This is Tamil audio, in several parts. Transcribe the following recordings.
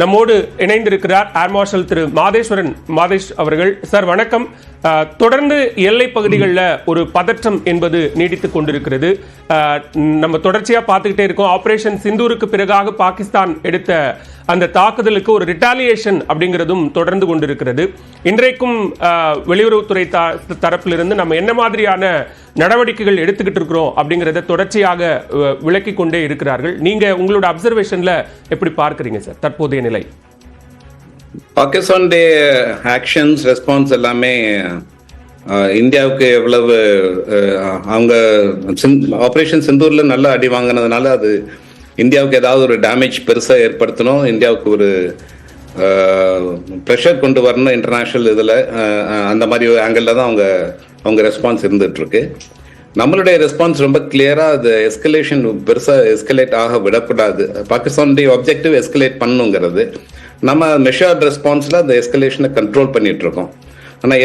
நம்மோடு இணைந்திருக்கிறார் ஏர் மார்ஷல் திரு மாதேஷ் அவர்கள். சார் வணக்கம். தொடர்ந்து எல்லை பகுதிகளில் ஒரு பதற்றம் என்பது நீடித்துக் கொண்டிருக்கிறது. நம்ம தொடர்ச்சியா பார்த்துக்கிட்டே இருக்கோம். ஆபரேஷன் சிந்தூருக்கு பிறகாக பாகிஸ்தான் எடுத்த அந்த தாக்குதலுக்கு ஒரு ரிட்டாலியேஷன் அப்படிங்கிறதும் தொடர்ந்து கொண்டிருக்கிறது. இன்றைக்கும் வெளியுறவுத்துறை தரப்பிலிருந்து நம்ம என்ன மாதிரியான நடவடிக்கைகள் எடுத்துக்கிட்டு இருக்கிறோம் அப்படிங்கிறத தொடர்ச்சியாக விளக்கி கொண்டே இருக்கிறார்கள். நீங்க உங்களோட அப்சர்வேஷன்ல எப்படி பார்க்கறீங்க சார் தற்போதைய நிலை? பாகிஸ்தானுடைய ஆக்ஷன்ஸ் ரெஸ்பான்ஸ் எல்லாமே இந்தியாவுக்கு எவ்வளவு அவங்க ஆபரேஷன் சிந்தூர்ல நல்லா அடி வாங்கினதுனால அது இந்தியாவுக்கு ஏதாவது ஒரு டேமேஜ் பெருசாக ஏற்படுத்தணும், இந்தியாவுக்கு ஒரு ப்ரெஷர் கொண்டு வரணும் இன்டர்நேஷ்னல் இதில், அந்த மாதிரி ஒரு ஆங்கிளில் தான் அவங்க ரெஸ்பான்ஸ் இருந்துட்டு இருக்கு. நம்மளுடைய ரெஸ்பான்ஸ் ரொம்ப கிளியராக அது எஸ்கலேஷன் பெருசாக எஸ்கலேட் ஆக விடக்கூடாது. பாகிஸ்தானுடைய ஆப்ஜெக்டிவ் எஸ்கலேட் பண்ணுங்கிறது. நம்ம மெஷர்ட் ரெஸ்பான்ஸில் அந்த எஸ்கலேஷனை கண்ட்ரோல் பண்ணிட்டு இருக்கோம். ஆனால்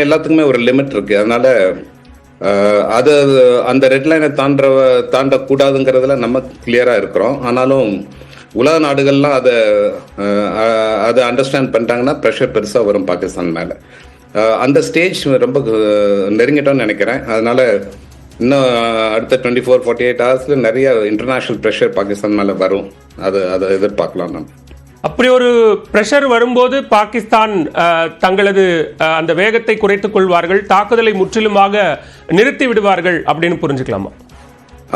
எல்லாத்துக்குமே ஒரு லிமிட் இருக்கு. அதனால அது அந்த ரெட் லைனை தாண்டக்கூடாதுங்கிறதுல நம்ம கிளியரா இருக்கிறோம். ஆனாலும் உலக நாடுகள்லாம் அதை அண்டர்ஸ்டாண்ட் பண்ணிட்டாங்கன்னா ப்ரெஷர் பெருசா வரும் பாகிஸ்தான் மேல. அந்த ஸ்டேஜ் ரொம்ப நெருங்கிட்டோம்னு நினைக்கிறேன். அதனால இன்னும் அடுத்த 24-48 ஹவர்ஸ்ல நிறைய இன்டர்நேஷனல் ப்ரெஷர் பாகிஸ்தான் மேல வரும். அதை எதிர்பார்க்கலாம் நம்ம. அப்படி ஒரு பிரஷர் வரும்போது பாகிஸ்தான் தங்களது அந்த வேகத்தை குறைத்துக் கொள்வார்கள், தாக்குதலை முற்றிலுமாக நிறுத்தி விடுவார்கள் அப்படின்னு புரிஞ்சுக்கலாமா?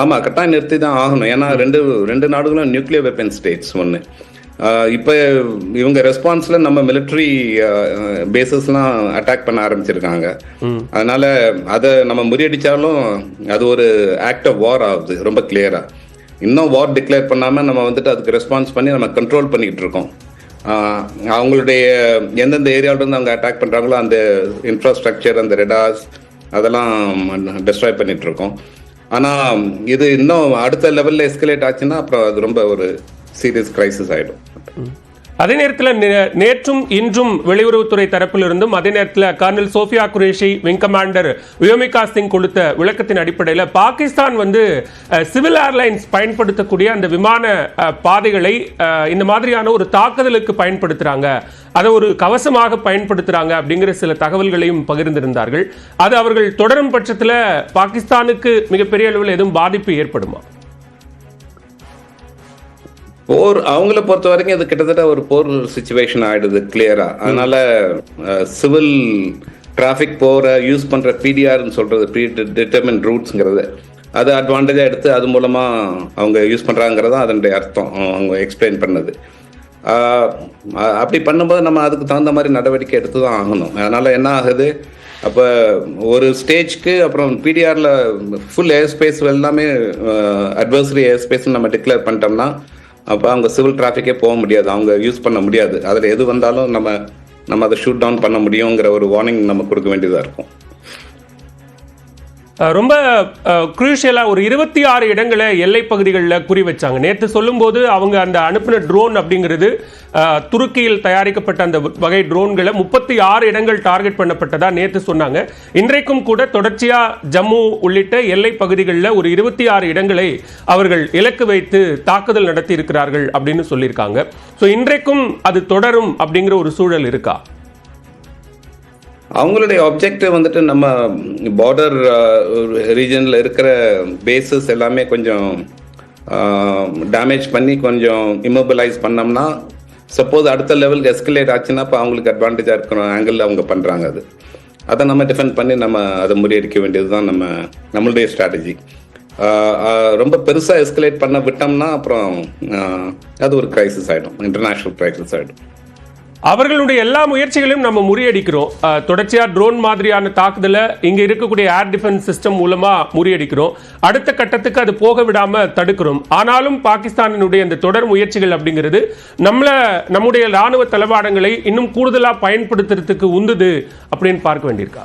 ஆமா, கட்டாயம் நிறுத்தி தான் ஆகணும். ஏன்னா ரெண்டு நாடுகளும் நியூக்ளியர் வெப்பன் ஸ்டேட்ஸ். ஒன்று இப்போ இவங்க ரெஸ்பான்ஸ்ல நம்ம மிலிட்ரி பேசஸ்லாம் அட்டாக் பண்ண ஆரம்பிச்சிருக்காங்க. அதனால அதை நம்ம முறியடிச்சாலும் அது ஒரு ஆக்ட் ஆஃப் வார் ஆகுது ரொம்ப கிளியரா. இன்னும் வார் டிக்ளேர் பண்ணாமல் நம்ம அதுக்கு ரெஸ்பான்ஸ் பண்ணி நம்ம கண்ட்ரோல் பண்ணிக்கிட்டு இருக்கோம். அவங்களுடைய எந்தெந்த ஏரியாவிலேருந்து அவங்க அட்டாக் பண்ணுறாங்களோ அந்த இன்ஃப்ராஸ்ட்ரக்சர், அந்த ரெடார்ஸ் அதெல்லாம் டெஸ்ட்ராய் பண்ணிட்டு இருக்கோம். ஆனால் இது இன்னும் அடுத்த லெவலில் எஸ்கலேட் ஆச்சுன்னா அப்புறம் அது ரொம்ப ஒரு சீரியஸ் கிரைசிஸ் ஆகிடும். அதே நேரத்தில் நேற்றும் இன்றும் வெளியுறவுத்துறை தரப்பிலிருந்தும் அதே நேரத்தில் colonel Sofiya Qureshi, wing commander Vyomika Singh கொடுத்த விளக்கத்தின் அடிப்படையில் பாகிஸ்தான் சிவில் ஏர்லைன்ஸ் பயன்படுத்தக்கூடிய அந்த விமான பாதைகளை இந்த மாதிரியான ஒரு தாக்குதலுக்கு பயன்படுத்துறாங்க, அதை ஒரு கவசமாக பயன்படுத்துறாங்க அப்படிங்கிற சில தகவல்களையும் பகிர்ந்திருந்தார்கள். அது அவர்கள் தொடரும் பட்சத்தில் பாகிஸ்தானுக்கு மிகப்பெரிய அளவில் எதுவும் பாதிப்பு ஏற்படுமா? போர் அவங்கள பொறுத்த வரைக்கும் இது கிட்டத்தட்ட ஒரு போர் சிச்சுவேஷன் ஆயிடுது கிளியரா. அதனால சிவில் டிராபிக் யூஸ் பண்ற பிடிஆர்னு சொல்றது, ப்ரீ டிட்டர்மின்ட் ரூட்ஸ்ங்கிறது, அது அட்வான்டேஜா எடுத்து அது மூலமா அவங்க யூஸ் பண்றாங்கிறது அதனுடைய அர்த்தம் அவங்க எக்ஸ்பிளைன் பண்ணது. அப்படி பண்ணும்போது நம்ம அதுக்கு தகுந்த மாதிரி நடவடிக்கை எடுத்து தான் ஆகணும். அதனால என்ன ஆகுது, அப்போ ஒரு ஸ்டேஜ்க்கு அப்புறம் பிடிஆர்ல ஃபுல் ஏர் ஸ்பேஸ் எல்லாமே அட்வர்சரி ஏர் ஸ்பேஸ் நம்ம டிக்ளேர் பண்ணிட்டோம்னா அப்போ அவங்க சிவில் டிராஃபிக்கே போக முடியாது, அவங்க யூஸ் பண்ண முடியாது. அதில் எது வந்தாலும் நம்ம அதை ஷூட் டவுன் பண்ண முடியுங்கிற ஒரு வார்னிங் நம்ம கொடுக்க வேண்டியதாக இருக்கும். ரொம்ப குரூஷியலாக ஒரு 26 இடங்களை எல்லை பகுதிகளில் குறி வச்சாங்க. நேற்று சொல்லும்போது அவங்க அந்த அனுப்பின ட்ரோன் அப்படிங்கிறது துருக்கியில் தயாரிக்கப்பட்ட அந்த வகை ட்ரோன்களை 36 இடங்கள் டார்கெட் பண்ணப்பட்டதா நேற்று சொன்னாங்க. இன்றைக்கும் கூட தொடர்ச்சியாக ஜம்மு உள்ளிட்ட எல்லை பகுதிகளில் ஒரு 26 இடங்களை அவர்கள் இலக்கு வைத்து தாக்குதல் நடத்தி இருக்கிறார்கள் அப்படின்னு சொல்லியிருக்காங்க. ஸோ இன்றைக்கும் அது தொடரும் அப்படிங்கிற ஒரு சூழல் இருக்கா? அவங்களுடைய ஆப்ஜெக்டிவ் நம்ம பார்டர் ரீஜனில் இருக்கிற பேசஸ் எல்லாமே கொஞ்சம் டேமேஜ் பண்ணி கொஞ்சம் இம்மொபிலைஸ் பண்ணோம்னா, சப்போஸ் அடுத்த லெவலுக்கு எஸ்கலேட் ஆச்சுன்னா இப்போ அவங்களுக்கு அட்வான்டேஜாக இருக்கிற ஆங்கிள் அவங்க பண்ணுறாங்க. அதை நம்ம டிஃபெண்ட் பண்ணி நம்ம அதை முறியடிக்க வேண்டியது தான் நம்மளுடைய ஸ்ட்ராட்டஜி. ரொம்ப பெருசாக எஸ்கலேட் பண்ண விட்டோம்னா அப்புறம் அது ஒரு கிரைசிஸ் ஆகிடும், இன்டர்நேஷ்னல் கிரைசிஸ் ஆகிடும். அவர்களுடைய எல்லா முயற்சிகளையும் நம்ம முறியடிக்கிறோம். தொடர்ச்சியா ட்ரோன் மாதிரியான தாக்குதலை இங்க இருக்கக்கூடிய ஏர் டிஃபென்ஸ் சிஸ்டம் மூலமா முறியடிக்கிறோம். அடுத்த கட்டத்துக்கு அது போக விடாம தடுக்கிறோம். ஆனாலும் பாகிஸ்தானினுடைய இந்த தொடர் முயற்சிகள் அப்படிங்கிறது நம்முடைய ராணுவ தளவாடங்களை இன்னும் கூடுதலா பயன்படுத்துறதுக்கு உந்துது அப்படின்னு பார்க்க வேண்டியிருக்கா?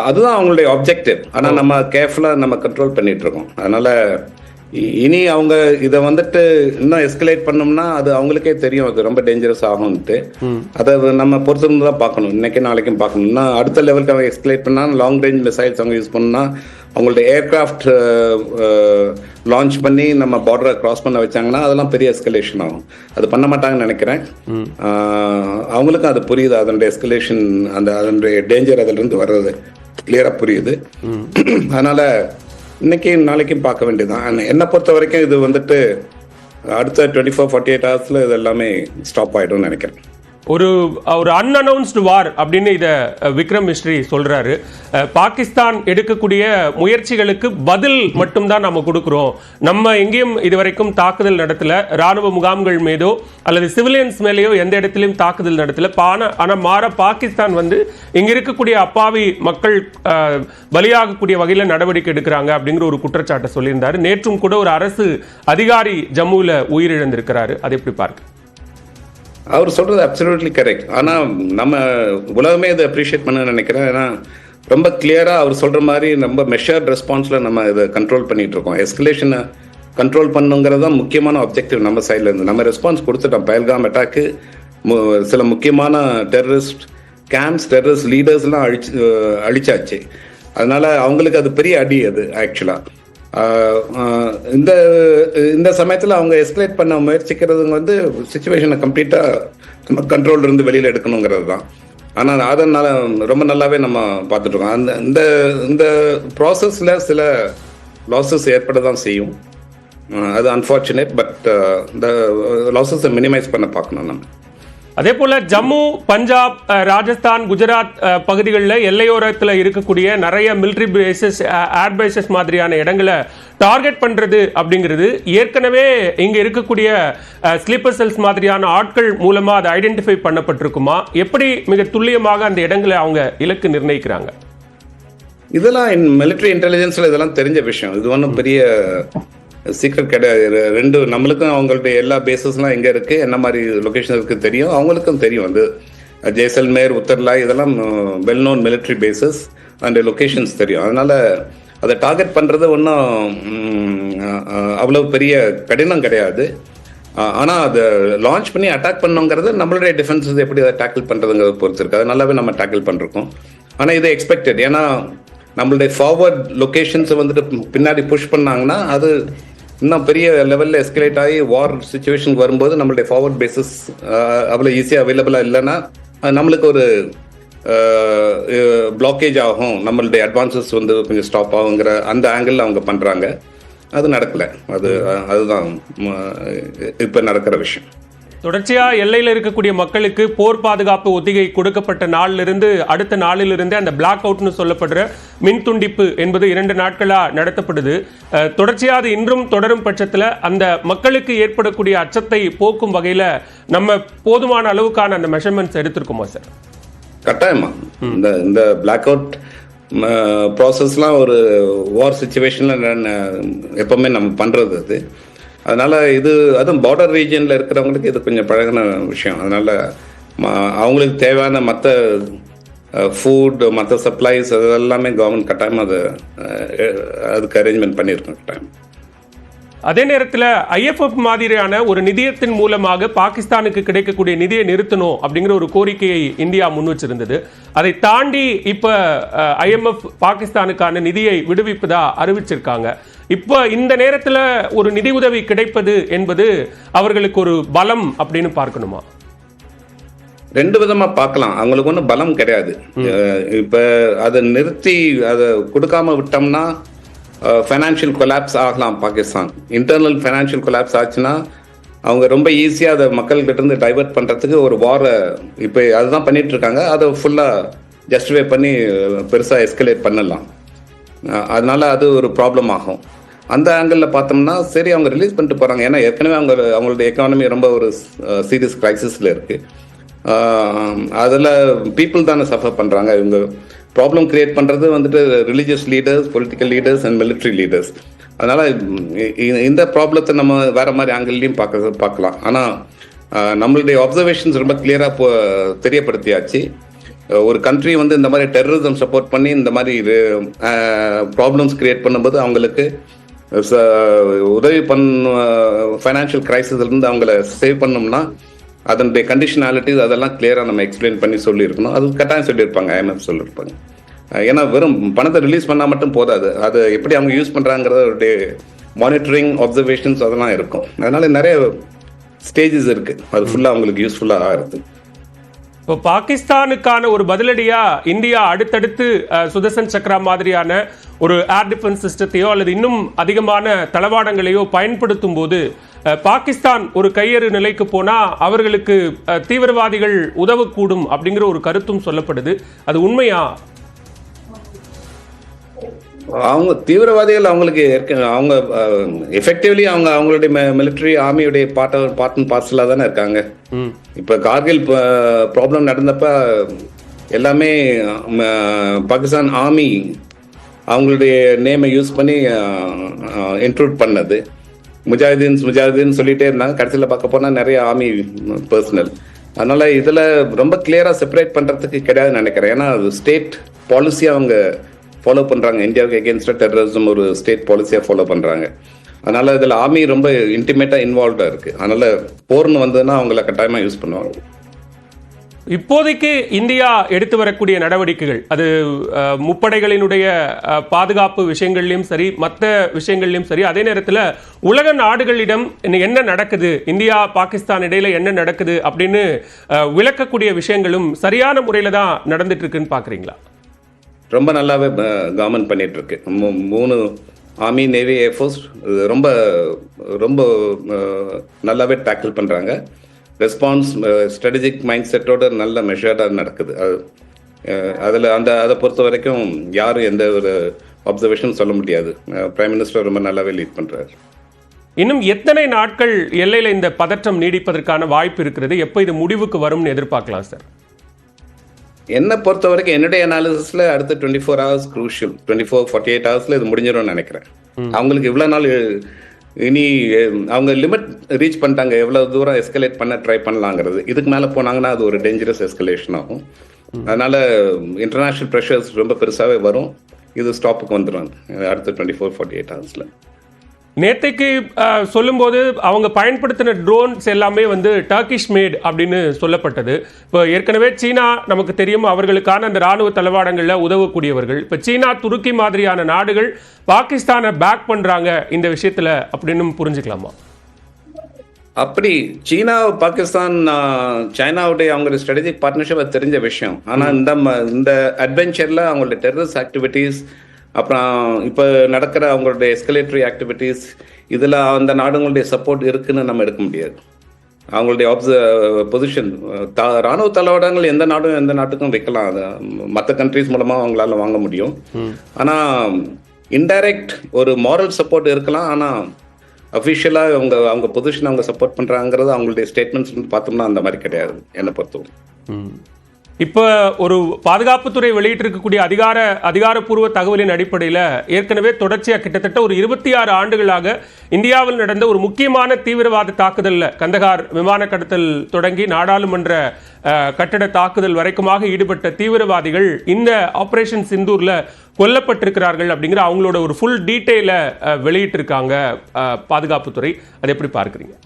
அதுதான் அவங்களுடைய ஆப்ஜெக்டிவ். ஆனா நம்ம கேர்ஃபுல்லா நம்ம கண்ட்ரோல் பண்ணிட்டு இருக்கோம். அதனால இனி அவங்க இதை இன்னும் எஸ்கலேட் பண்ணோம்னா அது அவங்களுக்கே தெரியும் அது ரொம்ப டேஞ்சரஸ் ஆகும்ட்டு. அதை நம்ம பொறுத்திருந்து தான் பார்க்கணும், இன்னைக்கு நாளைக்கும் பார்க்கணும். அடுத்த லெவலுக்கு அவங்க எஸ்கலேட் பண்ணா லாங் ரேஞ்ச் மிசைல்ஸ் அவங்க யூஸ் பண்ணா அவங்களுடைய ஏர்கிராஃப்ட் லான்ச் பண்ணி நம்ம பார்டரை கிராஸ் பண்ண வச்சாங்கன்னா அதெல்லாம் பெரிய எஸ்கலேஷன் ஆகும். அது பண்ண மாட்டாங்கன்னு நினைக்கிறேன். அவங்களுக்கும் அது புரியுது, அதனுடைய எஸ்கலேஷன், அதனுடைய டேஞ்சர் அதிலிருந்து வர்றது கிளியராக புரியுது. அதனால இன்னைக்கும் நாளைக்கும் பார்க்க வேண்டியதுதான். என்னை பொறுத்த வரைக்கும் இது வந்துட்டு அடுத்த 24-48 ஹவர்ஸில் இது எல்லாமே ஸ்டாப் ஆகிடும்னு நினைக்கிறேன். ஒரு அன்அனௌன்ஸ்டு வார் அப்படின்னு இதை விக்ரம் மிஸ்ரி சொல்றாரு. பாகிஸ்தான் எடுக்கக்கூடிய முயற்சிகளுக்கு பதில் மட்டும்தான் நம்ம கொடுக்குறோம், நம்ம எங்கேயும் இதுவரைக்கும் தாக்குதல் நடத்தல, ராணுவ முகாம்கள் மீதோ அல்லது சிவிலியன்ஸ் மேலேயோ எந்த இடத்துலையும் தாக்குதல் நடத்தல. ஆனால் மாற பாகிஸ்தான் இங்க இருக்கக்கூடிய அப்பாவி மக்கள் பலியாகக்கூடிய வகையில் நடவடிக்கை எடுக்கிறாங்க அப்படிங்கிற ஒரு குற்றச்சாட்டை சொல்லியிருந்தாரு. நேற்றும் கூட ஒரு அரசு அதிகாரி ஜம்முவில் உயிரிழந்திருக்கிறாரு. அதை எப்படி பார்க்க? அவர் சொல்றது அப்சல்யூட்லி கரெக்ட். ஆனால் நம்ம உலகமே இதை அப்ரிஷியேட் பண்ண நினைக்கிறேன். ஏன்னா ரொம்ப கிளியரா அவர் சொல்ற மாதிரி ரொம்ப மெஷர்ட் ரெஸ்பான்ஸ்ல நம்ம இதை கண்ட்ரோல் பண்ணிட்டு இருக்கோம். எஸ்கலேஷனை கண்ட்ரோல் பண்ணுங்கிறது தான் முக்கியமான ஆப்ஜெக்டிவ் நம்ம சைட்ல இருந்து. நம்ம ரெஸ்பான்ஸ் கொடுத்துட்டோம். பஹல்காம் அட்டாக்கு சில முக்கியமான டெரரிஸ்ட் கேம்ப்ஸ், டெரரிஸ்ட் லீடர்ஸ்லாம் அழிச்சாச்சு. அதனால அவங்களுக்கு அது பெரிய அடி. அது ஆக்சுவலா இந்த சமயத்தில் அவங்க எஸ்கலேட் பண்ண முயற்சிக்கிறது சிச்சுவேஷனை கம்ப்ளீட்டா நம்ம கண்ட்ரோல் இருந்து வெளியில எடுக்கணுங்கிறது தான். ஆனால் அதனால ரொம்ப நல்லாவே நம்ம பார்த்துட்டு இருக்கோம். இந்த ப்ராசஸ்ல சில லாசஸ் ஏற்பட தான் செய்யும். அது அன்ஃபார்ச்சுனேட். பட் இந்த லாசஸை மினிமைஸ் பண்ண பார்க்கணும் நம்ம. அதே போல ஜம்மு, பஞ்சாப், ராஜஸ்தான், குஜராத் பகுதிகளில் எல்லையோரத்தில் இருக்கக்கூடிய நிறைய மிலிட்ரி பேசஸ், ஏர் பேசஸ் மாதிரியான இடங்களை டார்கெட் பண்றது அப்படிங்கிறது ஏற்கனவே இங்க இருக்கக்கூடிய ஸ்லீப்பர் செல்ஸ் மாதிரியான ஆட்கள் மூலமா அது ஐடென்டிஃபை பண்ணப்பட்டிருக்குமா? எப்படி மிக துல்லியமாக அந்த இடங்களை அவங்க இலக்கு நிர்ணயிக்கிறாங்க? இதெல்லாம் மிலிட்ரி இன்டெலிஜென்ஸ்ல இதெல்லாம் தெரிஞ்ச விஷயம். இது ஒன்றும் பெரிய சீக்ரெட் கிடையாது. நம்மளுக்கும் அவங்களுடைய எல்லா பேசஸ்லாம் எங்க இருக்கு, என்ன மாதிரி லொகேஷன் இருக்கு தெரியும், அவங்களுக்கும் தெரியும். வந்து ஜெய்சல்மேர், உத்தர்லாய் இதெல்லாம் well known military bases and locations தெரியும். அதனால அதை டார்கெட் பண்றது ஒன்றும் அவ்வளவு பெரிய கடினம் கிடையாது. ஆனால் அதை லான்ச் பண்ணி அட்டாக் பண்ணுங்கிறது நம்மளுடைய டிஃபென்ஸஸ் எப்படி அதை டேக்கிள் பண்றதுங்கிறத பொறுத்து இருக்கு. அது நல்லாவே நம்ம டேக்கிள் பண்ணிருக்கோம். ஆனால் இது எக்ஸ்பெக்டட். ஏன்னா நம்மளுடைய ஃபார்வர்ட் லொகேஷன்ஸை பின்னாடி புஷ் பண்ணாங்கன்னா அது இன்னும் பெரிய லெவலில் எஸ்கலேட் ஆகி வார் சுச்சுவேஷனுக்கு வரும்போது நம்மளுடைய ஃபார்வர்ட் பேசஸ் அவ்வளோ ஈஸியாக அவைலபிளாக இல்லைன்னா நம்மளுக்கு ஒரு பிளாக்கேஜ் ஆகும், நம்மளுடைய அட்வான்சஸ் கொஞ்சம் ஸ்டாப் ஆகுங்கிற அந்த ஆங்கிள் அவங்க பண்ணுறாங்க. அது நடக்கலை. அதுதான் இப்போ நடக்கிற விஷயம். தொடர்ச்சியா எல்லையில் இருக்கக்கூடிய மக்களுக்கு போர் பாதுகாப்பு ஒத்திகை கொடுக்கப்பட்ட நாளிலிருந்து அடுத்த நாளிலிருந்து அந்த பிளாக் அவுட்னு சொல்லப்படுற மின் துண்டிப்பு என்பது 2 நாட்களா நடத்தப்படுது. தொடர்ச்சியா அது இன்றும் தொடரும் பட்சத்தில் அந்த மக்களுக்கு ஏற்படக்கூடிய அச்சத்தை போக்கும் வகையில நம்ம போதுமான அளவுக்கான அந்த மெஷர்மெண்ட்ஸ் எடுத்திருக்கோமா சார்? கட்டாயமா. இந்த பிளாக் அவுட் ப்ராசஸ்லாம் ஒரு வார் சுச்சுவேஷன்ல எப்பவுமே நம்ம பண்றது அது. அதனால அதுவும் பார்டர் ரீஜியன்ல இருக்கிறவங்களுக்கு இது கொஞ்சம் பழகின விஷயம். அதனால அவங்களுக்கு தேவையான மற்ற ஃபுட், மற்ற சப்ளைஸ் அதெல்லாமே கவர்மெண்ட் கட்டாயம் அதுக்கு அரேஞ்ச்மெண்ட் பண்ணியிருக்கோம் கட்டாயம். அதே நேரத்தில் IFF மாதிரியான ஒரு நிதியத்தின் மூலமாக பாகிஸ்தானுக்கு கிடைக்கக்கூடிய நிதியை நிறுத்தணும் அப்படிங்கிற ஒரு கோரிக்கையை இந்தியா முன் வச்சிருந்தது. அதை தாண்டி இப்ப IMF பாகிஸ்தானுக்கான நிதியை விடுவிப்பதா அறிவிச்சிருக்காங்க. இப்ப இந்த நேரத்தில் ஒரு நிதி உதவி கிடைப்பது என்பது அவர்களுக்கு ஒரு பலம் அப்படின்னு பார்க்கணுமா? 2 விதமா பார்க்கலாம். அவங்களுக்கு ஒன்றும் பலம் கிடையாது. இப்ப அதை நிறுத்தி அதை கொடுக்காம விட்டோம்னா ஃபைனான்சியல் கொலாப்ஸ் ஆகலாம். பாகிஸ்தான் இன்டர்னல் ஃபைனான்சியல் கொலாப்ஸ் ஆச்சுன்னா அவங்க ரொம்ப ஈஸியாக அதை மக்கள்கிட்ட இருந்து டைவர்ட் பண்ணுறதுக்கு ஒரு வாரை இப்போ அதுதான் பண்ணிட்டு இருக்காங்க. அதை ஃபுல்லாக ஜஸ்டிஃபை பண்ணி பெருசாக எஸ்கலேட் பண்ணலாம். அதனால அது ஒரு ப்ராப்ளம் ஆகும். அந்த ஆங்கிளில் பார்த்தோம்னா சரி அவங்க ரிலீஸ் பண்ணிட்டு போகிறாங்க. ஏன்னா ஏற்கனவே அவங்களோட எக்கானமி ரொம்ப ஒரு சீரியஸ் கிரைசிஸில் இருக்குது. அதில் பீப்புள் தானே சஃபர் பண்ணுறாங்க. இவங்க ப்ராப்ளம் கிரியேட் பண்ணுறது religious leaders, political leaders and military leaders. அதனால் இந்த ப்ராப்ளத்தை நம்ம வேறு மாதிரி ஆங்கிள்லையும் பார்க்கலாம். ஆனால் நம்மளுடைய அப்சர்வேஷன்ஸ் ரொம்ப கிளியராக தெரியப்படுத்தியாச்சு. ஒரு கண்ட்ரி இந்த மாதிரி டெரரிசம் சப்போர்ட் பண்ணி இந்த மாதிரி ப்ராப்ளம்ஸ் கிரியேட் பண்ணும்போது அவங்களுக்கு உதவி ஃபைனான்சியல் கிரைசிஸ்லேருந்து அவங்கள சேவ் பண்ணோம்னா அதனுடைய கண்டிஷனாலிட்டிஸ் அதெல்லாம் கிளியராக நம்ம எக்ஸ்பிளைன் பண்ணி சொல்லியிருக்கணும். அது கட்டாயம் சொல்லியிருப்பாங்க, IMF சொல்லியிருப்பாங்க. ஏன்னா வெறும் பணத்தை ரிலீஸ் பண்ணால் மட்டும் போதாது, அது எப்படி அவங்க யூஸ் பண்ணுறாங்கிறத மானிட்டரிங், அப்சர்வேஷன்ஸ் அதெல்லாம் இருக்கும். அதனால நிறைய ஸ்டேஜஸ் இருக்கு, அது ஃபுல்லாக அவங்களுக்கு யூஸ்ஃபுல்லாக ஆகுது. இப்போ பாகிஸ்தானுக்கான ஒரு பதிலடியா இந்தியா அடுத்தடுத்து சுதர்சன் சக்ரா மாதிரியான ஒரு ஏர் டிஃபென்ஸ் சிஸ்டத்தையோ அல்லது இன்னும் அதிகமான தளவாடங்களையோ பயன்படுத்தும் போது பாகிஸ்தான் ஒரு கையறு நிலைக்கு போனா அவர்களுக்கு தீவிரவாதிகள் உதவக்கூடும் அப்படிங்கிற ஒரு கருத்தும் சொல்லப்படுது. அது உண்மையா? அவங்க தீவிரவாதிகள் அவங்களுக்கு அவங்க எஃபெக்டிவ்லி அவங்களுடைய மிலிட்டரி ஆர்மியுடைய பார்ட் அண்ட் பார்சலாக தானே இருக்காங்க. இப்போ கார்கில் ப்ராப்ளம் நடந்தப்ப எல்லாமே பாகிஸ்தான் ஆர்மி அவங்களுடைய நேமை யூஸ் பண்ணி இன்க்ளூட் பண்ணது. முஜாஹிதீன் சொல்லிட்டே இருந்தாங்க, கடைசியில் பார்க்க போனால் நிறைய ஆர்மி பர்சனல். அதனால இதில் ரொம்ப கிளியராக செப்பரேட் பண்ணுறதுக்கு கிடையாதுன்னு நினைக்கிறேன். ஏன்னா ஸ்டேட் பாலிசியாக அவங்க ஃபாலோ பண்ணுறாங்க. இந்தியாவுக்கு எகென்ஸ்டாக டெரரிசம் ஒரு ஸ்டேட் பாலிசியாக ஃபாலோ பண்ணுறாங்க. அதனால் இதில் ஆர்மி ரொம்ப இன்டிமேட்டாக இன்வால்வ்டாக இருக்குது. அதனால் போர்னு வந்ததுன்னா அவங்கள கட்டாயமாக யூஸ் பண்ணுவாங்க. இப்போதைக்கு இந்தியா எடுத்து வரக்கூடிய நடவடிக்கைகள், அது முப்படைகளினுடைய பாதுகாப்பு விஷயங்கள்லையும் சரி, மற்ற விஷயங்கள்லையும் சரி, அதே நேரத்தில் உலக நாடுகளிடம் என்ன நடக்குது, இந்தியா பாகிஸ்தான் இடையில என்ன நடக்குது அப்படின்னு விளக்கக்கூடிய விஷயங்களும் சரியான முறையில் தான் நடந்துட்டு இருக்குன்னு பார்க்குறீங்களா? ரொம்ப நல்லாவே கவர்மெண்ட் பண்ணிட்டு இருக்கு. 3 ஆர்மி, நேவி, ஏர்ஃபோர்ஸ் ரொம்ப ரொம்ப நல்லாவே டேக்கிள் பண்ணுறாங்க. ரெஸ்பான்ஸ் ஸ்ட்ராட்டஜிக் மைண்ட் செட்டோட நல்ல மெஷர்டாக நடக்குது. அதில் அதை பொறுத்த வரைக்கும் யாரும் எந்த ஒரு அப்சர்வேஷன் சொல்ல முடியாது. பிரைம் மினிஸ்டர் ரொம்ப நல்லாவே லீட் பண்ணுறாரு. இன்னும் எத்தனை நாட்கள் எல்லையில் இந்த பதற்றம் நீடிப்பதற்கான வாய்ப்பு இருக்கிறது? எப்போ இது முடிவுக்கு வரும்னு எதிர்பார்க்கலாம் சார்? என்னை பொறுத்த வரைக்கும் என்னுடைய அனாலிசிஸில் அடுத்த 24 hours க்ரூஷியல். 48 ஹவர்ஸில் இது முடிஞ்சிடும்னு நினைக்கிறேன். அவங்களுக்கு இவ்வளோ நாள் இனி அவங்க லிமிட் ரீச் பண்ணிட்டாங்க, எவ்வளோ தூரம் எஸ்கலேட் பண்ண ட்ரை பண்ணலாங்கிறது. இதுக்கு மேலே போனாங்கன்னா அது ஒரு டேஞ்சரஸ் எஸ்கலேஷன் ஆகும். அதனால இன்டர்நேஷ்னல் ப்ரெஷர்ஸ் ரொம்ப பெருசாகவே வரும். இது ஸ்டாப்புக்கு வந்துடும் அடுத்த 24-48 ஹவர்ஸில். நேற்றைக்கு சொல்லும்போது அவங்க பயன்படுத்தின ட்ரோன்ஸ் எல்லாமே டர்க்கிஷ் மேட் அப்படின்னு சொல்லப்பட்டது. இப்போ ஏற்கனவே சீனா நமக்கு தெரியும், அவர்களுக்கான அந்த ராணுவ தளவாடங்களில் உதவக்கூடியவர்கள். இப்போ சீனா, துருக்கி மாதிரியான நாடுகள் பாகிஸ்தானை பேக் பண்ணுறாங்க இந்த விஷயத்தில் அப்படின்னு புரிஞ்சுக்கலாமா? அப்படி சீனா, பாகிஸ்தான், சைனாவுடைய அவங்களுடைய ஸ்ட்ராட்டஜிக் பார்ட்னர்ஷிப் தெரிஞ்ச விஷயம். ஆனால் இந்த அட்வென்ச்சரில் அவங்களுடைய டெரரிஸ்ட் ஆக்டிவிட்டீஸ், அப்புறம் இப்போ நடக்கிற அவங்களுடைய எஸ்கலேட்டரி ஆக்டிவிட்டீஸ், இதில் அந்த நாடுகளுடைய சப்போர்ட் இருக்குன்னு நம்ம எடுக்க முடியாது. அவங்களுடைய பொசிஷன் ராணுவ தளவாடங்கள் எந்த நாட்டுக்கும் வைக்கலாம், அது மற்ற கண்ட்ரிஸ் மூலமாக அவங்களால வாங்க முடியும். ஆனால் இன்டைரக்ட் ஒரு மாரல் சப்போர்ட் இருக்கலாம். ஆனால் அஃபிஷியலாக அவங்க பொசிஷன் அவங்க சப்போர்ட் பண்ணுறாங்கிறது அவங்களுடைய ஸ்டேட்மெண்ட்ஸ் பார்த்தோம்னா அந்த மாதிரி கிடையாது என்னை பொறுத்தவரை. இப்போ ஒரு பாதுகாப்புத்துறை வெளியிட்டிருக்கக்கூடிய அதிகாரப்பூர்வ தகவலின் அடிப்படையில் ஏற்கனவே தொடர்ச்சியாக கிட்டத்தட்ட ஒரு 26 ஆண்டுகளாக இந்தியாவில் நடந்த ஒரு முக்கியமான தீவிரவாத தாக்குதலில், கந்தகார் விமான கடத்தல் தொடங்கி நாடாளுமன்ற கட்டட தாக்குதல் வரைக்குமாக ஈடுபட்ட தீவிரவாதிகள் இந்த ஆபரேஷன் சிந்தூரில் கொல்லப்பட்டிருக்கிறார்கள் அப்படிங்கிற அவங்களோட ஒரு ஃபுல் டீட்டெயிலை வெளியிட்டிருக்காங்க பாதுகாப்புத்துறை. அதை எப்படி பார்க்குறீங்க?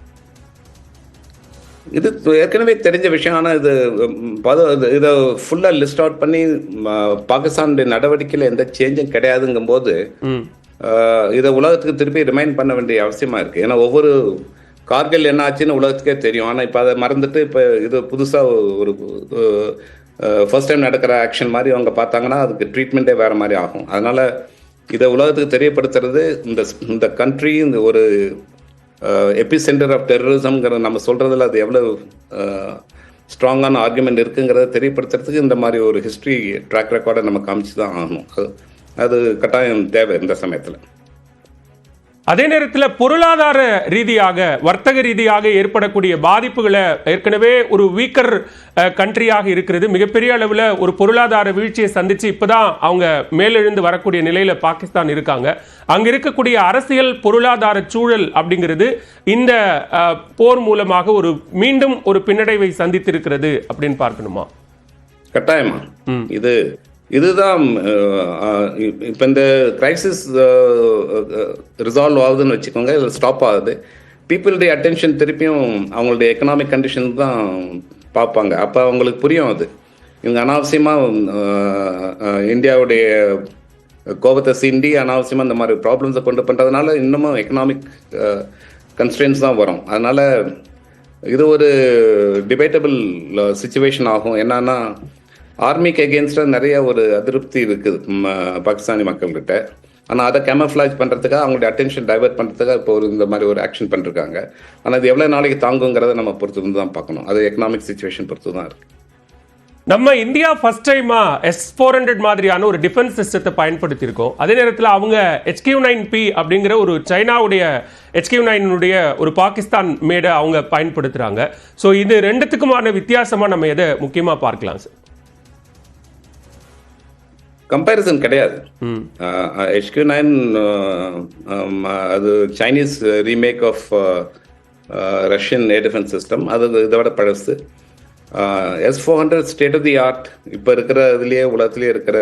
இது ஏற்கனவே தெரிஞ்ச விஷயம். ஆனால் இதை ஃபுல்லாக லிஸ்ட் அவுட் பண்ணி பாகிஸ்தானுடைய நடவடிக்கையில் எந்த சேஞ்சும் கிடையாதுங்கும் போது இதை உலகத்துக்கு திருப்பி ரிமைண்ட் பண்ண வேண்டிய அவசியமாக இருக்குது. ஏன்னா ஒவ்வொரு கார்கில் என்ன ஆச்சுன்னு உலகத்துக்கே தெரியும். ஆனால் இப்போ அதை மறந்துட்டு இப்போ இது புதுசாக ஒரு ஃபர்ஸ்ட் டைம் நடக்கிற ஆக்ஷன் மாதிரி அவங்க பார்த்தாங்கன்னா அதுக்கு ட்ரீட்மெண்ட்டே வேறு மாதிரி ஆகும். அதனால் இதை உலகத்துக்கு தெரியப்படுத்துறது இந்த கண்ட்ரி இந்த ஒரு எபி சென்டர் ஆஃப் டெரரிசம்ங்கிற நம்ம சொல்கிறதுல அது எவ்வளோ ஸ்ட்ராங்கான ஆர்குமெண்ட் இருக்குங்கிறத தெரியப்படுத்துறதுக்கு இந்த மாதிரி ஒரு ஹிஸ்ட்ரி ட்ராக் ரெக்கார்டை நம்ம காமிச்சு தான் ஆகணும். அது கட்டாயம் தேவை இந்த சமயத்தில். அதே நேரத்தில் பொருளாதார ரீதியாக, வர்த்தக ரீதியாக ஏற்படக்கூடிய பாதிப்புகளை ஏற்கனவே ஒரு வீக்கர் கண்ட்ரியாக இருக்கிறது. மிகப்பெரிய அளவில் ஒரு பொருளாதார வீழ்ச்சியை சந்திச்சு இப்போதான் அவங்க மேலெழுந்து வரக்கூடிய நிலையில் பாகிஸ்தான் இருக்காங்க. அங்கே இருக்கக்கூடிய அரசியல் பொருளாதார சூழல் அப்படிங்கிறது இந்த போர் மூலமாக மீண்டும் ஒரு பின்னடைவை சந்தித்திருக்கிறது அப்படின்னு பார்க்கணுமா? கட்டாயமா. இதுதான் இப்போ இந்த கிரைசிஸ் ரிசால்வ் ஆகுதுன்னு வச்சுக்கோங்க, இதில் ஸ்டாப் ஆகுது. பீப்புளுடைய அட்டென்ஷன் திருப்பியும் அவங்களுடைய எக்கனாமிக் கண்டிஷன் தான் பார்ப்பாங்க. அப்போ அவங்களுக்கு புரியும் அது இவங்க அனாவசியமாக இந்தியாவுடைய கோபத்தை சீண்டி அனாவசியமாக இந்த மாதிரி ப்ராப்ளம்ஸை கொண்டு பண்ணுறதுனால இன்னமும் எக்கனாமிக் கன்ஸ்ட்ரெயின்ஸ் தான் வரும். அதனால் இது ஒரு டிபேட்டபிள் சுச்சுவேஷன் ஆகும். என்னன்னா ஆர்மிக்கு எகென்ஸ்டாக நிறைய ஒரு அதிருப்தி இருக்குது பாகிஸ்தானி மக்கள்கிட்ட. ஆனால் அதை கேமஃப்ளாஜ் பண்ணுறதுக்காக அவங்களுடைய அட்டென்ஷன் டைவர்ட் பண்ணுறதுக்காக இப்போ இந்த மாதிரி ஒரு ஆக்ஷன் பண்ணிருக்காங்க. ஆனால் அது எவ்வளோ நாளைக்கு தாங்குங்கிறத நம்ம பொறுத்து இருந்து தான் பார்க்கணும். அது எக்கனாமிக் சுச்சுவேஷன் பொறுத்து தான் இருக்குது. நம்ம இந்தியா ஃபர்ஸ்ட் டைமா S-400 மாதிரியான ஒரு டிஃபென்ஸ் சிஸ்டத்தை பயன்படுத்தியிருக்கோம். அதே நேரத்தில் அவங்க HQ-9P அப்படிங்கிற ஒரு சைனாவுடைய HQ-9 ஒரு பாகிஸ்தான் மேடை அவங்க பயன்படுத்துறாங்க. ஸோ இது ரெண்டுத்துக்குமான வித்தியாசமா நம்ம எதை முக்கியமா பார்க்கலாம் சார்? கம்பேரிசன் கிடையாது. HQ-9 அது Chinese remake of Russian air defence system. அது இதை விட பழசு. S-400 state of the art, இப்போ இருக்கிற இதுலேயே உலகத்துலேயே இருக்கிற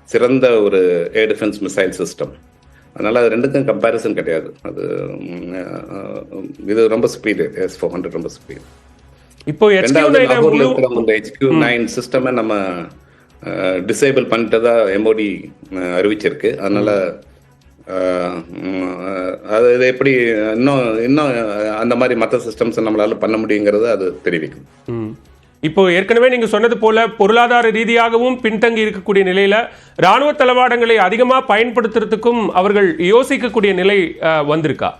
சிறந்த ஒரு ஏர் டிஃபென்ஸ் மிசைல் சிஸ்டம். அதனால் அது ரெண்டுக்கும் கம்பேரிசன் கிடையாது. அது இது ரொம்ப ஸ்பீடு. S-400 ரொம்ப ஸ்பீடு. இப்போ HQ-9 சிஸ்டமை நம்ம டிசேபிள் பண்ணிட்டதா MOD அறிவிச்சிருக்கு. அதனால அது எப்படி இன்னும் அந்த மாதிரி மற்ற சிஸ்டம்ஸ் நம்மளால பண்ண முடியுங்கிறது அது தெரிவிக்கும். இப்போ ஏற்கனவே நீங்க சொன்னது போல பொருளாதார ரீதியாகவும் பின்தங்கி இருக்கக்கூடிய நிலையில ராணுவ தளவாடங்களை அதிகமா பயன்படுத்துறதுக்கும் அவர்கள் யோசிக்கக்கூடிய நிலை வந்திருக்கா?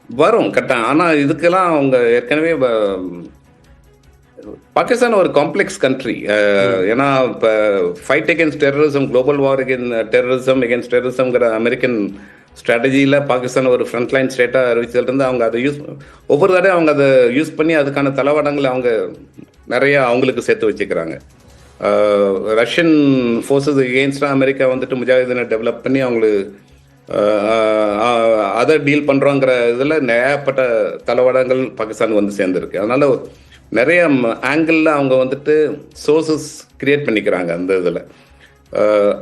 வரும் கரெக்டாக. ஆனால் இதுக்கெல்லாம் அவங்க ஏற்கனவே பாகிஸ்தான் ஒரு காம்ப்ளெக்ஸ் கண்ட்ரி. ஏன்னா இப்போ fight against terrorism, global war against டெரரிசம்ங்கிற அமெரிக்கன் ஸ்ட்ராட்டஜியில் பாகிஸ்தான் ஒரு ஃப்ரண்ட்லைன் ஸ்டேட்டாக அறிவிச்சதுலேருந்து அவங்க அதை ஒவ்வொரு தடவை அவங்க அதை யூஸ் பண்ணி அதுக்கான தளவாடங்களை அவங்க நிறையா அவங்களுக்கு சேர்த்து வச்சுக்கிறாங்க. ரஷ்யன் ஃபோர்ஸஸ் எகெயின்ஸ்டாக அமெரிக்கா வந்துட்டு முஜாஹிதீனை டெவலப் பண்ணி அவங்களுக்கு அதை டீல் பண்ணுறோங்கிற இதில் ஏகப்பட்ட தளவாடங்கள் பாகிஸ்தான் வந்து சேர்ந்துருக்கு. அதனால் நிறைய ஆங்கிளில் அவங்க வந்துட்டு சோர்சஸ் கிரியேட் பண்ணிக்கிறாங்க அந்த இதில்.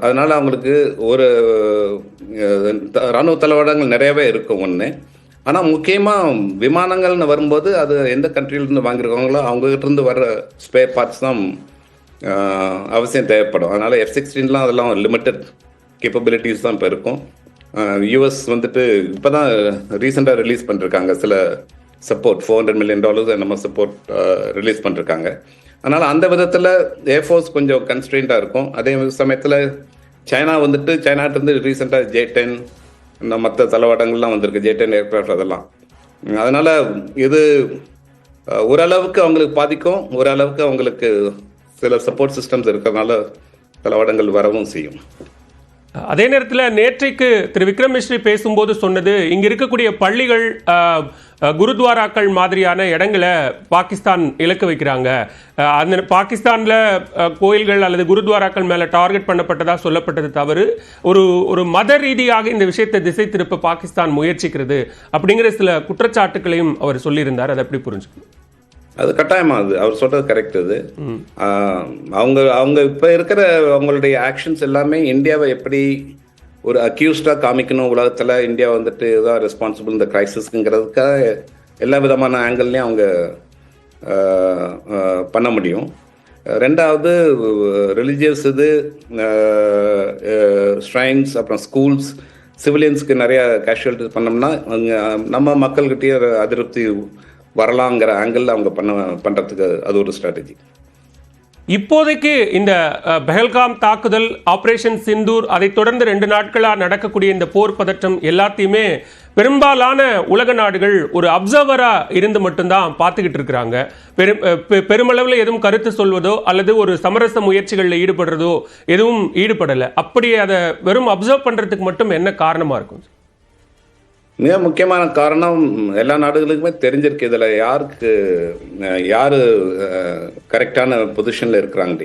அதனால் அவங்களுக்கு ஒரு இராணுவ தளவாடங்கள் நிறையவே இருக்கும் ஒன்று. ஆனால் முக்கியமாக விமானங்கள்னு வரும்போது அது எந்த கண்ட்ரியிலேருந்து வாங்கியிருக்காங்களோ அவங்ககிட்டருந்து வர்ற ஸ்பேர் பார்ட்ஸ் தான் அவசியம் தேவைப்படும். அதனால் F-16 அதெல்லாம் லிமிட்டட் கேப்பபிலிட்டிஸ் தான் இப்போ இருக்கும். US வந்துட்டு இப்போ தான் ரீசெண்டாக ரிலீஸ் பண்ணிருக்காங்க சில சப்போர்ட், $400 million நம்ம சப்போர்ட் ரிலீஸ் பண்ணிருக்காங்க. அதனால் அந்த விதத்தில் ஏர்ஃபோர்ஸ் கொஞ்சம் கன்ஸ்ட்ரெயின்டாக இருக்கும். அதே சமயத்தில் சைனா வந்துட்டு சைனாட்டிருந்து ரீசெண்டாக J-10 மற்ற தளவாடங்கள்லாம் வந்திருக்கு, J-10 ஏர்க்ராஃப்ட் அதெல்லாம். அதனால் இது ஓரளவுக்கு அவங்களுக்கு பாதிக்கும், ஓரளவுக்கு அவங்களுக்கு சில சப்போர்ட் சிஸ்டம்ஸ் இருக்கிறதுனால தளவாடங்கள் வரவும் செய்யும். அதே நேரத்தில் நேற்றைக்கு திரு விக்ரம் மிஸ்ரி பேசும்போது சொன்னது, இங்கே இருக்கக்கூடிய பள்ளிகள், குருத்வாராக்கள் மாதிரியான இடங்களை பாகிஸ்தான் இலக்கு வைக்கிறாங்க. அந்த பாகிஸ்தானில் கோயில்கள் அல்லது குருத்வாராக்கள் மேலே டார்கெட் பண்ணப்பட்டதாக சொல்லப்பட்டது தவறு. ஒரு மத ரீதியாக இந்த விஷயத்தை திசை திருப்ப பாகிஸ்தான் முயற்சிக்கிறது அப்படிங்கிற சில குற்றச்சாட்டுகளையும் அவர் சொல்லியிருந்தார். அதை எப்படி புரிஞ்சுக்கணும்? அது கட்டாயமா, அது அவர் சொல்றது கரெக்ட். அது அவங்க இப்ப இருக்கிற அவங்களுடைய ஆக்ஷன்ஸ் எல்லாமே இந்தியாவை எப்படி ஒரு அக்யூஸ்டா காமிக்கணும் உலகத்துல, இந்தியா வந்துட்டு இதுதான் ரெஸ்பான்சிபிள் இந்த கிரைசிஸ்ங்கிறதுக்காக எல்லா விதமான ஆங்கிள்லையும் அவங்க பண்ண முடியும். ரெண்டாவது ரிலிஜியஸ் இது ஸ்ட்ரைன்ஸ், அப்புறம் ஸ்கூல்ஸ், சிவிலியன்ஸ்க்கு நிறைய கேஷுவலிட்டிஸ் பண்ணோம்னா நம்ம மக்கள்கிட்டயே அதிருப்தி வரலாங்கிற ஆங்கிள் அவங்க பண்றதுக்கு அது ஒரு ஸ்ட்ராட்டஜி. இப்போதைக்கு இந்த பெஹல்காம் தாக்குதல், ஆபரேஷன் சிந்தூர், அதை தொடர்ந்து 2 நாட்களாக நடக்கக்கூடிய இந்த போர் பதற்றம் எல்லாத்தையுமே பெரும்பாலான உலக நாடுகள் ஒரு அப்சர்வரா இருந்து மட்டும்தான் பார்த்துக்கிட்டு இருக்கிறாங்க. பெருமளவில் எதுவும் கருத்து சொல்வதோ அல்லது ஒரு சமரச முயற்சிகளில் ஈடுபடுறதோ எதுவும் ஈடுபடலை. அப்படி அதை வெறும் அப்சர்வ் பண்றதுக்கு மட்டும் என்ன காரணமா இருக்கும்? மிக முக்கியமான காரணம் எல்லா நாடுகளுக்குமே தெரிஞ்சிருக்கு இதில் யார் கரெக்டான பொசிஷனில் இருக்கிறாங்க.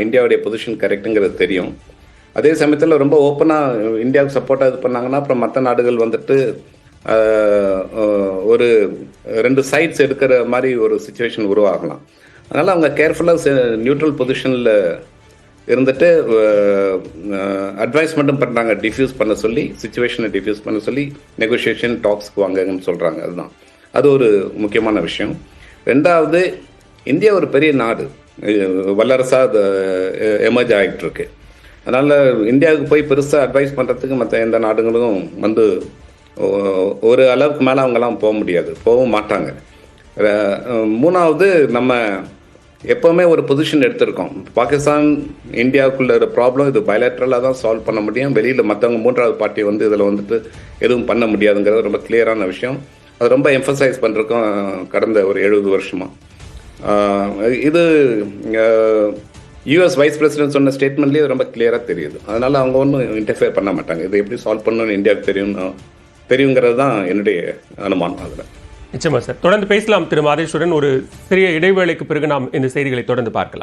இந்தியாவுடைய பொசிஷன் கரெக்டுங்கிறது தெரியும். அதே சமயத்தில் ரொம்ப ஓப்பனாக இந்தியாவுக்கு சப்போர்ட்டாக இது பண்ணாங்கன்னா அப்புறம் மற்ற நாடுகள் வந்துட்டு ஒரு 2 சைட்ஸ் எடுக்கிற மாதிரி ஒரு சுச்சுவேஷன் உருவாகலாம். அதனால் அவங்க கேர்ஃபுல்லாக நியூட்ரல் பொசிஷனில் இருந்துட்டு அட்வைஸ் மட்டும் பண்ணுறாங்க, டிஃப்யூஸ் பண்ண சொல்லி, சிச்சுவேஷனை டிஃப்யூஸ் பண்ண சொல்லி நெகோசியேஷன் டாக்ஸ்க்கு வாங்கன்னு சொல்கிறாங்க. அது ஒரு முக்கியமான விஷயம். ரெண்டாவது, இந்தியா ஒரு பெரிய நாடு. வல்லரசாக அது எமர்ஜ் ஆகிட்டு இருக்கு. அதனால் இந்தியாவுக்கு போய் பெருசாக அட்வைஸ் பண்ணுறதுக்கு மற்ற எந்த நாடுகளும் வந்து ஒரு அளவுக்கு மேலே அவங்கெல்லாம் போக முடியாது, போகவும் மாட்டாங்க. மூணாவது, நம்ம எப்போவுமே ஒரு பொசிஷன் எடுத்திருக்கோம். பாகிஸ்தான் இந்தியாவுக்குள்ள ஒரு ப்ராப்ளம் இது பயலேட்ரலாக தான் சால்வ் பண்ண முடியும். வெளியில் மற்றவங்க மூன்றாவது பார்ட்டி வந்து இதில் வந்துட்டு எதுவும் பண்ண முடியாதுங்கிறது ரொம்ப கிளியரான விஷயம். அது ரொம்ப எம்ஃபசைஸ் பண்ணுறதுக்கும் கடந்த ஒரு 70 வருஷமாக. இது யூஎஸ் வைஸ் பிரசிடென்ட் சொன்ன ஸ்டேட்மெண்ட்லேயே ரொம்ப கிளியராக தெரியுது. அதனால் அவங்க ஒன்றும் இன்டர்ஃபியர் பண்ண மாட்டாங்க. இதை எப்படி சால்வ் பண்ணணும்னு இந்தியாவுக்கு தெரியுங்கிறது தான் என்னுடைய அனுமானம். அதில் நிச்சயமா சார், தொடர்ந்து பேசலாம் திரு மாதேஸ்வரன். ஒரு சிறிய இடைவேளைக்கு பிறகு நாம் இந்த செய்திகளை தொடர்ந்து பார்க்கலாம்.